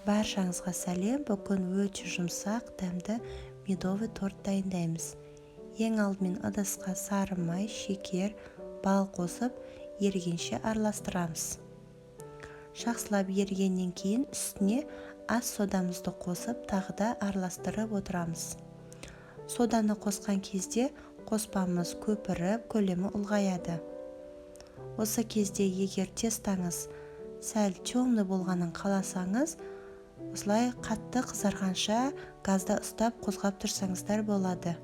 Баршаңызға сәлем. Бүгін өте жұмсақ, дәмді медовый торт дайындаймыз. Ең алдымен ыдысқа сары май, шекер, бал қосып, ерігенше араластырамыз. Жақсылап ерігеннен кейін үстіне ас содамызды қосып, тағы да араластырып отырамыз. Соданы қосқан кезде қоспамыз көпіріп, көлемі ұлғаяды. Осы кезде егер тестаңыз сәл темный болғанын қаласаңыз, осылай қатты қызарғанша газда ұстап қозғап тұрсаңыздар болады.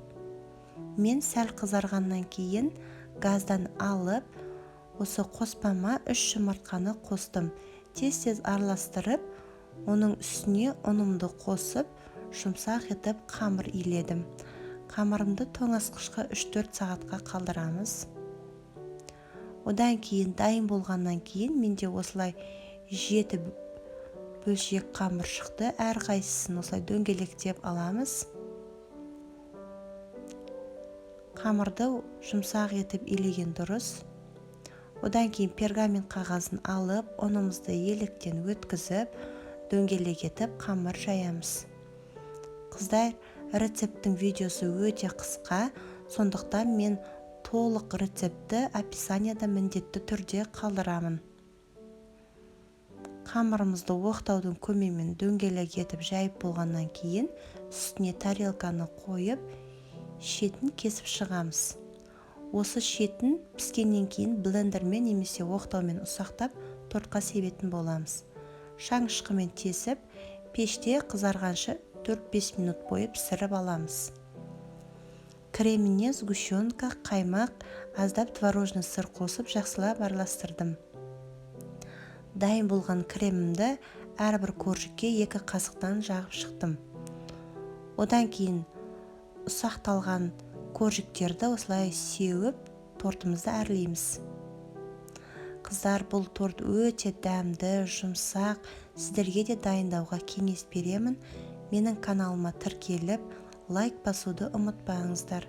Мен сәл қызарғаннан кейін газдан алып, осы қоспама 3 жұмыртқаны қостым. Тез араластырып, оның үстіне ұнымды қосып, жұмсақ етіп қамыр иледім. Қамырымды тоңазытқышқа 3-4 сағатқа қалдырамыз. Одан кейін дайын болғаннан кейін менде осылай 7 бөлшек қамыр шықты. Әрқайсысын осылай дөңгелектеп аламыз. Қамырды жұмсақ етіп илеген дұрыс. Одан кейін пергамент қағазын алып, ұнымызды електен өткізіп, дөңгелек етіп қамыр жаямыз. Қыздар, рецепттің видеосы өте қысқа, сондықтан мен толық рецепті описанияда міндетті түрде қалдырамын. Қамырымызды оқтаудың көмегімен дөңгелек етіп жайып болғаннан кейін үстіне тарелканы қойып, шетін кесіп шығамыз. Осы шетін піскеннен кейін блендермен немесе оқтаумен ұсақтап тортқа себетін боламыз. Шаңышқымен тесіп, пеште қызарғанша 4-5 минут бойы пісіріп аламыз. Креміне сгущенка, қаймақ, аздап творожный сыр қосып жақсылап араластырдым. Дайын болған кремімді әрбір коржикке 2 қасықтан жағып шықтым. Одан кейін ұсақталған коржиктерді осылай сеуіп, тортымызды әрлейміз. Қыздар, бұл торт өте дәмді, жұмсақ. Сіздерге де дайындауға кеңес беремін. Менің каналыма тіркеліп, лайк басуды ұмытпаңыздар.